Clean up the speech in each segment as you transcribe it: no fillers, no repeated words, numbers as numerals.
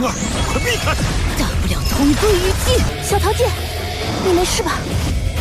快避开！大不了同归于尽。小桃姐，你没事吧？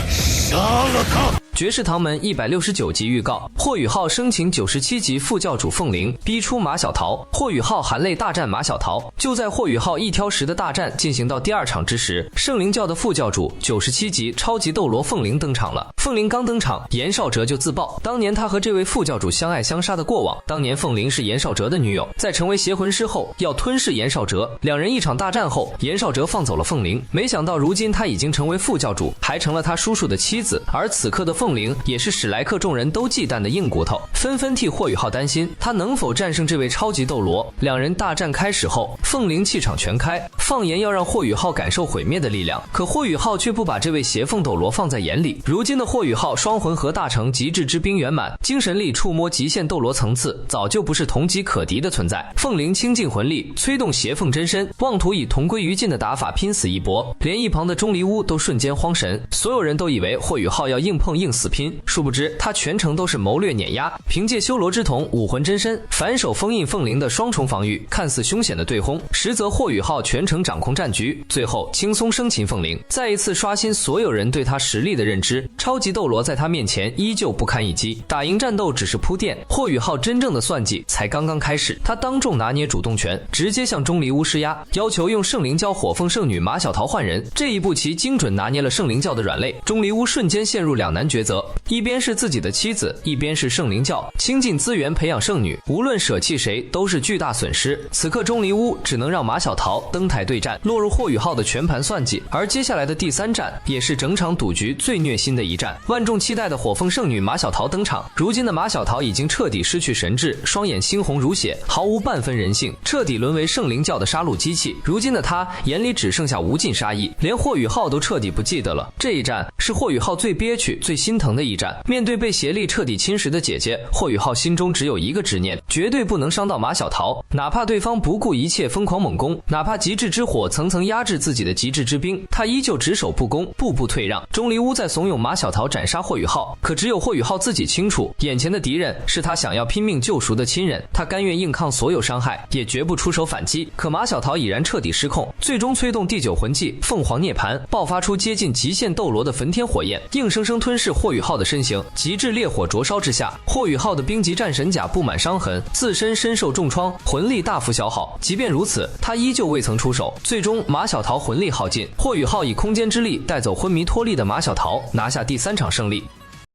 杀了他！绝世唐门169集预告：霍雨浩生擒97级副教主凤灵，逼出马小桃。霍雨浩含泪大战马小桃。就在霍雨浩一挑十的大战进行到第2场之时，圣灵教的副教主97级超级斗罗凤灵登场了。凤灵刚登场，严少哲就自曝当年他和这位副教主相爱相杀的过往。当年凤灵是严少哲的女友，在成为邪魂师后要吞噬严少哲。两人一场大战后，严少哲放走了凤灵，没想到如今他已经成为副教主，还成了他叔叔的妻子。而此刻的凤灵也是史莱克众人都忌惮的硬骨头，纷纷替霍雨浩担心他能否战胜这位超级斗罗。两人大战开始后，凤灵气场全开，放言要让霍雨浩感受毁灭的力量，可霍雨浩却不把这位邪凤斗罗放在眼里。如今的霍雨浩双魂核大成极致之冰圆满，精神力触摸极限斗罗层次，早就不是同级可敌的存在。凤灵倾尽魂力催动邪凤真身，妄图以同归于尽的打法拼死一搏，连一旁的钟离巫都瞬间慌神。所有人都以为霍雨浩要硬碰硬死拼，殊不知他全程都是谋略碾压，凭借修罗之瞳武魂真身反手封印凤灵的双重防御，看似凶险的对轰，实则霍雨浩全程掌控战局，最后轻松生擒凤灵，再一次刷新所有人对他实力的认知。超级斗罗在他面前依旧不堪一击，打赢战斗只是铺垫，霍雨浩真正的算计才刚刚开始。他当众拿捏主动权，直接向钟离巫施压，要求用圣灵教火凤圣女马小桃换人。这一步棋精准拿捏了圣灵教的软肋，钟离巫瞬间陷入两难抉择，一边是自己的妻子，一边是圣灵教，倾尽资源培养圣女，无论舍弃谁都是巨大损失。此刻钟离巫只能让马小桃登台对战，落入霍雨浩的全盘算计。而接下来的第3战也是整场赌局最虐心的一战，万众期待的火凤圣女马小桃登场。如今的马小桃已经彻底失去神智，双眼猩红如血，毫无半分人性，彻底沦为圣灵教的杀戮机器。如今的她眼里只剩下无尽杀意，连霍雨浩都彻底不记得了。这一战是霍雨浩最憋屈最心疼的一战，面对被邪力彻底侵蚀的姐姐，霍雨浩心中只有一个执念，绝对不能伤到马小桃。哪怕对方不顾一切疯狂猛攻，哪怕极致之火层层压制自己的极致之冰，他依旧只守不攻，步步退让。钟离巫在怂恿马小桃斩杀霍雨浩，可只有霍雨浩自己清楚，眼前的敌人是他想要拼命救赎的亲人，他甘愿硬抗所有伤害，也绝不出手反击。可马小桃已然彻底失控，最终催动第9魂技凤凰涅槃，爆发出接近极限斗罗的焚天火焰，硬生生吞噬霍雨浩的身形。极致烈火灼烧之下，霍雨浩的冰级战神甲布满伤痕，自身身受重创，魂力大幅消耗。即便如此，他依旧未曾出手。最终马小桃魂力耗尽，霍雨浩以空间之力带走昏迷脱力的马小桃，拿下第3场胜利。